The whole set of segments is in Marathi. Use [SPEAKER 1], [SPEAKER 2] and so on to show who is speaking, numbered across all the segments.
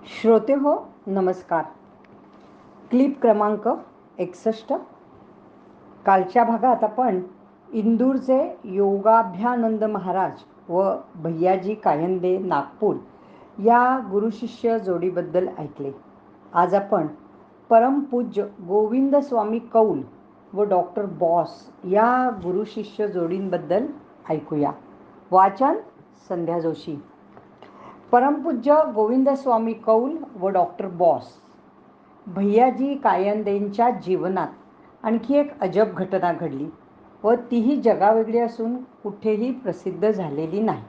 [SPEAKER 1] श्रोते हो, नमस्कार. क्लिप क्रमांक 61. कालच्या भागात आपण इंदूरचे योगाभ्यानंद महाराज व भैयाजी कायंदे नागपूर या गुरुशिष्य जोडीबद्दल ऐकले. आज आपण परमपूज्य गोविंद स्वामी कौल व डॉक्टर बॉस या गुरुशिष्य जोडींबद्दल ऐकूया. वाचन संध्या जोशी. परमपूज्य गोविंदस्वामी कौल व डॉक्टर बॉस. भैयाजी कायंदेंच्या जीवनात आणखी एक अजब घटना घडली व तीही जगावेगळी असून कुठेही प्रसिद्ध झालेली नाही.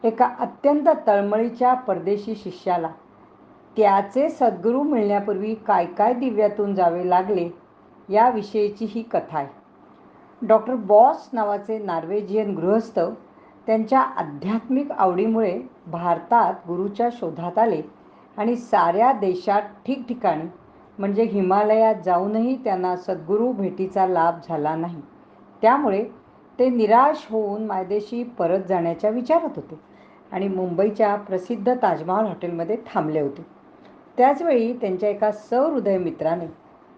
[SPEAKER 1] एका अत्यंत तळमळीच्या परदेशी शिष्याला त्याचे सद्गुरू मिळण्यापूर्वी काय काय दिव्यातून जावे लागले याविषयीची ही कथा आहे. डॉक्टर बॉस नावाचे नॉर्वेजियन गृहस्थ त्यांच्या आध्यात्मिक आवडीमुळे भारतात गुरूच्या शोधात आले आणि साऱ्या देशात ठिकठिकाणी म्हणजे हिमालयात जाऊनही त्यांना सद्गुरू भेटीचा लाभ झाला नाही. त्यामुळे ते निराश होऊन मायदेशी परत जाण्याच्या विचारात होते आणि मुंबईच्या प्रसिद्ध ताजमहाल हॉटेलमध्ये थांबले होते. त्याचवेळी त्यांच्या एका सहृदय मित्राने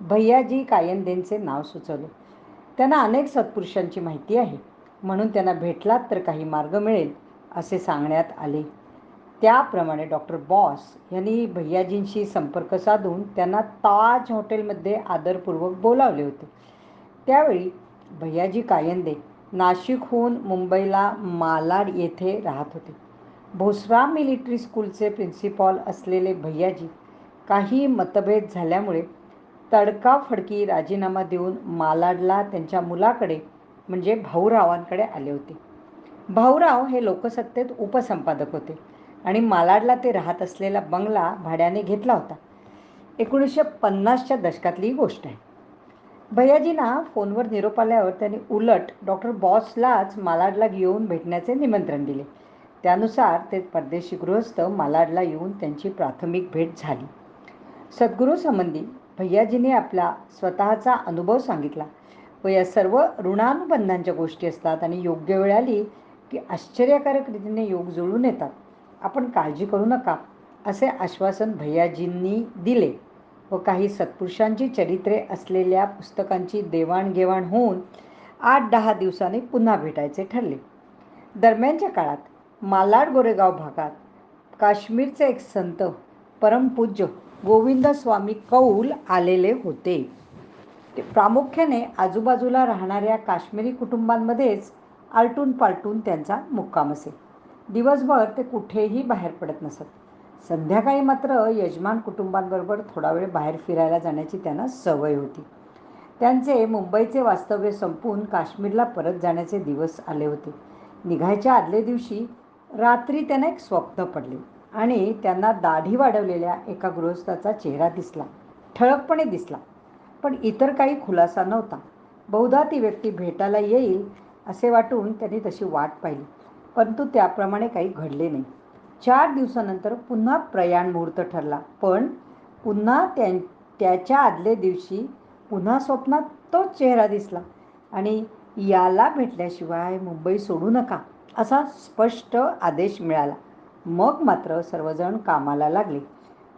[SPEAKER 1] भैयाजी कायंदेंचे नाव सुचवले. त्यांना अनेक सत्पुरुषांची माहिती आहे, म्हणून त्यांना भेटलात तर काही मार्ग मिळेल असे सांगण्यात आले. त्याप्रमाणे डॉक्टर बॉस यांनी भैयाजींशी संपर्क साधून त्यांना ताज हॉटेलमध्ये आदरपूर्वक बोलावले होते. त्यावेळी भैयाजी कायंदे नाशिकहून मुंबईला मालाड येथे राहत होते. भोसरा मिलिटरी स्कूलचे प्रिन्सिपॉल असलेले भैयाजी काही मतभेद झाल्यामुळे तडकाफडकी राजीनामा देऊन मालाडला त्यांच्या मुलाकडे म्हणजे भाऊरावांकडे आले होते. भाऊराव हे लोकसत्तेत उपसंपादक होते आणि मालाडला ते राहत असलेला बंगला भाड्याने घेतला होता. 1950च्या दशकातली ही गोष्ट आहे. भैयाजींना फोनवर निरोप आल्यावर त्यांनी उलट डॉक्टर बॉसलाच मालाडला येऊन भेटण्याचे निमंत्रण दिले. त्यानुसार ते परदेशी गृहस्थ मालाडला येऊन त्यांची प्राथमिक भेट झाली. सद्गुरूसंबंधी भैयाजींनी आपला स्वतःचा अनुभव सांगितला व या सर्व ऋणानुबंधांच्या गोष्टी असतात आणि योग्य वेळ आली की आश्चर्यकारक रीतीने योग जुळून येतात. आपण काळजी करू नका असे आश्वासन भैयाजींनी दिले व काही सत्पुरुषांची चरित्रे असलेल्या पुस्तकांची देवाणघेवाण होऊन 8-10 दिवसांनी पुन्हा भेटायचे ठरले. दरम्यानच्या काळात मालाड गोरेगाव भागात काश्मीरचे एक संत परमपूज्य गोविंदस्वामी कौल आलेले होते. ते प्रामुख्याने आजूबाजूला राहणाऱ्या काश्मीरी कुटुंबांमध्येच आलटून पालटून त्यांचा मुक्काम असे. दिवसभर ते कुठेही बाहेर पडत नसत. संध्याकाळी मात्र यजमान कुटुंबांबरोबर थोडा वेळ बाहेर फिरायला जाण्याची त्यांना सवय होती. त्यांचे मुंबईचे वास्तव्य संपून काश्मीरला परत जाण्याचे दिवस आले होते. निघायच्या आदल्या दिवशी रात्री त्यांना एक स्वप्न पडले आणि त्यांना दाढी वाढवलेल्या एका गृहस्थाचा चेहरा दिसला, ठळकपणे दिसला. पण इतर काही खुलासा नव्हता. बहुधा ती व्यक्ती भेटायला येईल असे वाटून त्यांनी तशी वाट पाहिली, परंतु त्याप्रमाणे काही घडले नाही. 4 दिवसानंतर पुन्हा प्रयाण मुहूर्त ठरला, पण पुन्हा त्याच्या आदल्या दिवशी पुन्हा स्वप्नात तोच चेहरा दिसला आणि याला भेटल्याशिवाय मुंबई सोडू नका असा स्पष्ट आदेश मिळाला. मग मात्र सर्वजण कामाला लागले.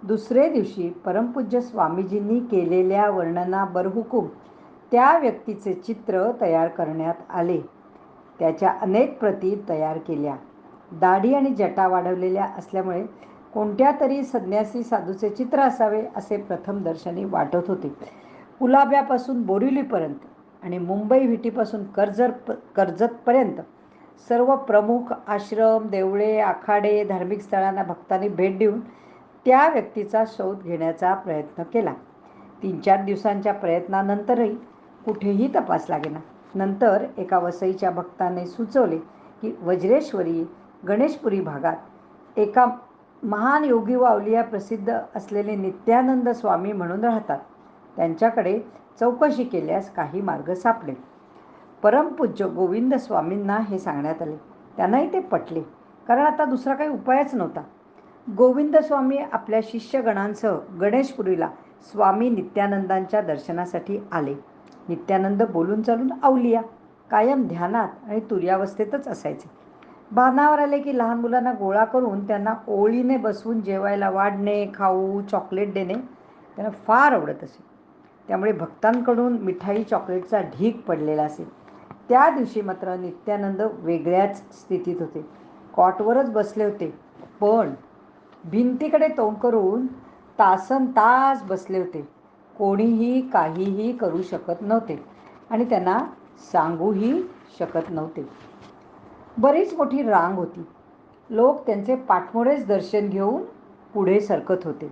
[SPEAKER 1] दुसरे दिवशी परमपूज्य स्वामीजींनी केलेल्या वर्णनाबरहुकूम त्या व्यक्तीचे चित्र तयार करण्यात आले. त्याच्या अनेक प्रती तयार केल्या. दाढी आणि जटा वाढवलेल्या असल्यामुळे कोणत्या तरी संन्यासी साधूचे चित्र असावे असे प्रथम दर्शनी वाटत होते. कुलाब्यापासून बोरिवलीपर्यंत आणि मुंबई व्हिटीपासून कर्जतपर्यंत सर्व प्रमुख आश्रम, देवळे, आखाडे, धार्मिक स्थळांना भक्तांनी भेट देऊन त्या व्यक्तीचा शोध घेण्याचा प्रयत्न केला. 3-4 दिवसांच्या प्रयत्नानंतरही कुठेही तपास लागेना. नंतर एका वसईच्या भक्ताने सुचवले की वज्रेश्वरी, गणेशपुरी भागात एका महान योगी व अवलिया प्रसिद्ध असलेले नित्यानंद स्वामी म्हणून राहतात. त्यांच्याकडे चौकशी केल्यास काही मार्ग सापडेल. परमपूज्य गोविंद स्वामींना हे सांगण्यात आले. त्यांनाही ते पटले, कारण आता दुसरा काही उपायच नव्हता. गोविंद स्वामी आपल्या शिष्यगणांसह गणेशपुरीला स्वामी नित्यानंदांच्या दर्शनासाठी आले. नित्यानंद बोलून चालून अवलिया, कायम ध्यानात आणि तुर्यावस्थेतच असायचे. भानावर आले की लहान मुलांना गोळा करून त्यांना ओळीने बसवून जेवायला वाढणे, खाऊ, चॉकलेट देणे त्यांना फार आवडत असे. त्यामुळे भक्तांकडून मिठाई, चॉकलेटचा ढीग पडलेला असे. त्या दिवशी मात्र नित्यानंद वेगळ्याच स्थितीत होते. कॉटवरच बसले होते, पण भिंतीकडे तोंड करून तासनतास बसले होते. कोणीही काहीही करू शकत नव्हते आणि त्यांना सांगूही शकत नव्हते. बरीच मोठी रांग होती. लोक त्यांचे पाठमोडेच दर्शन घेऊन पुढे सरकत होते.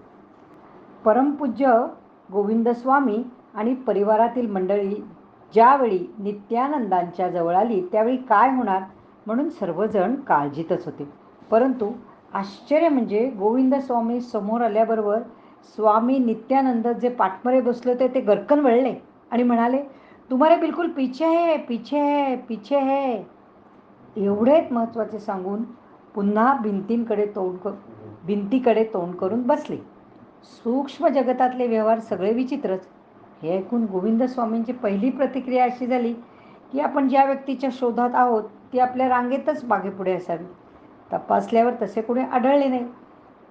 [SPEAKER 1] परमपूज्य गोविंदस्वामी आणि परिवारातील मंडळी ज्यावेळी नित्यानंदांच्या जवळ आली त्यावेळी काय होणार म्हणून सर्वजण काळजीतच होते. परंतु आश्चर्य म्हणजे गोविंदस्वामी समोर आल्याबरोबर स्वामी नित्यानंद जे पाठमोरे बसले होते ते गरकन वळले आणि म्हणाले, तुम्हारे बिलकुल पीछे है, पीछे है, पीछे है. एवढेच महत्त्वाचे सांगून पुन्हा भिंतीकडे तोंड करून बसले. सूक्ष्म जगतातले व्यवहार सगळे विचित्रच. हे ऐकून गोविंदस्वामींची पहिली प्रतिक्रिया अशी झाली की आपण ज्या व्यक्तीच्या शोधात आहोत ती आपल्या रांगेतच मागेपुढे असावी. तपासल्यावर तसे कोणी आढळले नाही.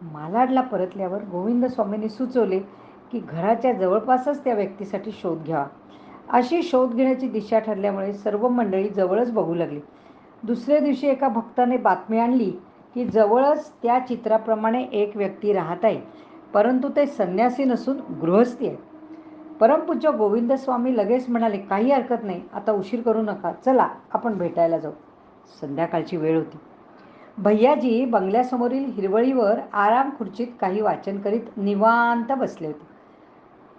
[SPEAKER 1] मालाडला परतल्यावर गोविंदस्वामींनी सुचवले की घराच्या जवळपासच त्या व्यक्तीसाठी शोध घ्यावा. अशी शोध घेण्याची दिशा ठरल्यामुळे सर्व मंडळी जवळच बघू लागली. दुसऱ्या दिवशी एका भक्ताने बातमी आणली की जवळच त्या चित्राप्रमाणे एक व्यक्ती राहत आहे, परंतु ते संन्यासी नसून गृहस्थी आहे. परमपूज्य गोविंदस्वामी लगेच म्हणाले, काही हरकत नाही, आता उशीर करू नका, चला आपण भेटायला जाऊ. संध्याकाळची वेळ होती. भैयाजी बंगल्यासमोरील हिरवळीवर आराम खुर्चीत काही वाचन करीत निवांत बसले होते.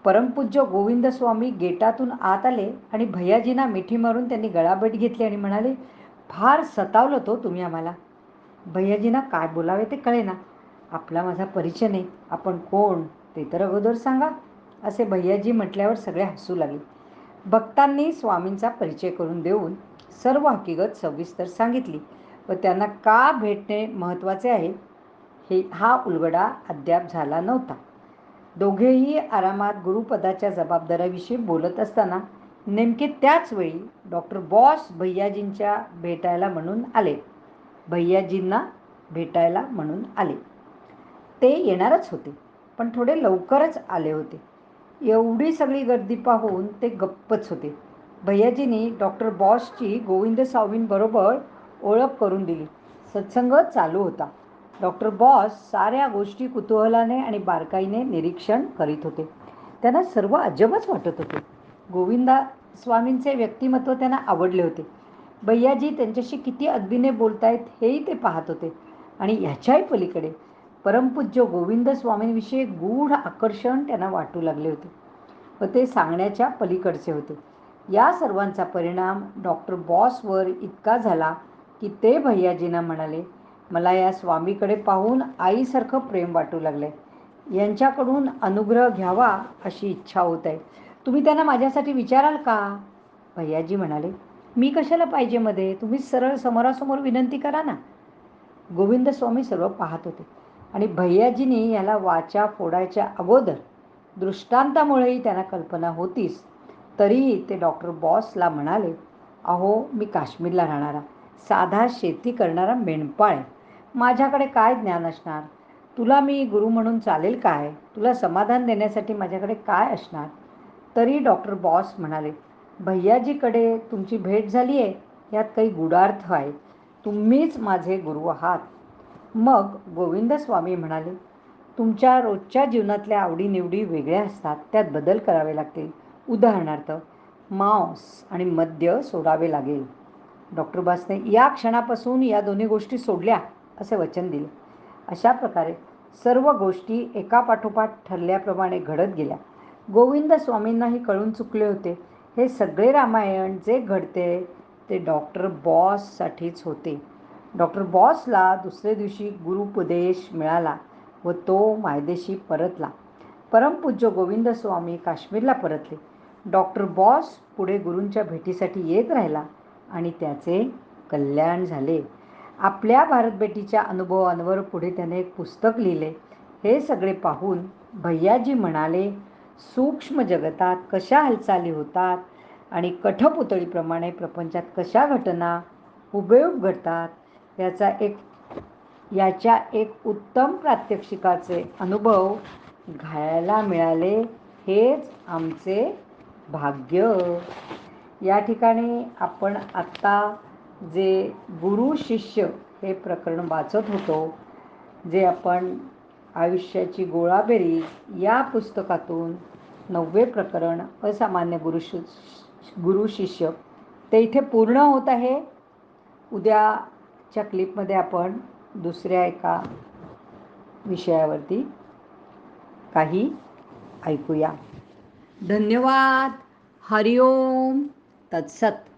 [SPEAKER 1] परमपूज्य गोविंदस्वामी गेटातून आत आले आणि भैयाजींना मिठी मारून त्यांनी गळाभेट घेतली आणि म्हणाले, फार सतावलं तो तुम्ही आम्हाला. भैयाजींना काय बोलावे ते कळेना. आपला माझा परिचय नाही, आपण कोण ते तर अगोदर सांगा, असे भैयाजी म्हटल्यावर सगळे हसू लागले. भक्तांनी स्वामींचा परिचय करून देऊन सर्व हकीकत सविस्तर सांगितली व त्यांना का भेटणे महत्त्वाचे आहे हा उलगडा अद्याप झाला नव्हता. दोघेही आरामात गुरुपदाच्या जबाबदाऱ्याविषयी बोलत असताना नेमके त्याच वेळी डॉक्टर बॉस भैयाजींना भेटायला म्हणून आले. ते येणारच होते, पण थोडे लवकरच आले होते. एवढी सगळी गर्दी पाहून ते गप्पच होते. भैयाजींनी डॉक्टर बॉसची गोविंदस्वामींबरोबर ओळख करून दिली. सत्संग चालू होता. डॉक्टर बॉस साऱ्या गोष्टी कुतूहलाने आणि बारकाईने निरीक्षण करीत होते. त्यांना सर्व अजबच वाटत होते. गोविंदस्वामींचे व्यक्तिमत्व त्यांना आवडले होते. भैयाजी त्यांच्याशी किती अदबीने बोलतायत हेही ते पाहत होते आणि ह्याच्याही पलीकडे परमपूज्य गोविंदस्वामींविषयी गूढ आकर्षण त्यांना वाटू लागले होते व ते सांगण्याच्या पलीकडचे होते. या सर्वांचा परिणाम डॉक्टर बॉसवर इतका झाला की ते भैयाजींना म्हणाले, मला या स्वामीकडे पाहून आईसारखं प्रेम वाटू लागलंय. यांच्याकडून अनुग्रह घ्यावा अशी इच्छा होत आहे. तुम्ही त्यांना माझ्यासाठी विचाराल का? भैयाजी म्हणाले, मी कशाला पाहिजे मध्ये, तुम्ही सरळ समोरासमोर विनंती करा ना. गोविंदस्वामी सर्व पाहत होते आणि भैयाजींनी याला वाचा फोडायच्या अगोदर दृष्टांतामुळेही त्यांना कल्पना होतीच. तरीही ते डॉक्टर बॉसला म्हणाले, अहो मी काश्मीरला राहणारा साधा शेती करणारा मेंढपाळ आहे. माझ्याकडे काय ज्ञान असणार? तुला मी गुरु म्हणून चालेल काय? तुला समाधान देण्यासाठी माझ्याकडे काय असणार? तरी डॉक्टर बॉस म्हणाले, भैयाजीकडे तुमची भेट झाली आहे यात काही गूढार्थ आहे. तुम्हीच माझे गुरु आहात. मग गोविंदस्वामी म्हणाले, तुमच्या रोजच्या जीवनातल्या आवडीनिवडी वेगळ्या असतात, त्यात बदल करावे लागतील. उदाहरणार्थ मांस आणि मद्य सोडावे लागेल. डॉक्टर बॉसने या क्षणापासून या दोन्ही गोष्टी सोडल्या असे वचन दिले. अशा प्रकारे सर्व गोष्टी एकापाठोपाठ ठरल्याप्रमाणे घडत गेल्या. गोविंदस्वामींनाही कळून चुकले होते. हे सगळे रामायण जे घडते ते डॉक्टर बॉससाठीच होते. डॉक्टर बॉसला दुसऱ्या दिवशी गुरुपदेश मिळाला व तो मायदेशी परतला. परमपूज्य गोविंदस्वामी काश्मीरला परतले. डॉक्टर बॉस पुढे गुरूंच्या भेटीसाठी येत राहिला आणि त्याचे कल्याण झाले. आपल्या भारतभेटीच्या अनुभवांवर पुढे त्याने एक पुस्तक लिहिले. हे सगळे पाहून भैयाजी म्हणाले, सूक्ष्म जगतात कशा हालचाली होतात आणि कठपुतळीप्रमाणे प्रपंचात कशा घटना हुबेहूब घडतात याच्या एक उत्तम प्रात्यक्षिकाचे अनुभव घ्यायला मिळाले, हेच आमचे भाग्य. या ठिकाणी आपण आत्ता जे गुरु शिष्य हे प्रकरण वाचत होतो, जे आपण आयुष्याची गोळाबेरीज या पुस्तकातून 9वे प्रकरण असामान्य गुरु शिष्य ते इथे पूर्ण होत आहे. उद्याच्या क्लिपमध्ये आपण दुसऱ्या एका विषयावरती काही ऐकूया. धन्यवाद. हरिओम तत्सत.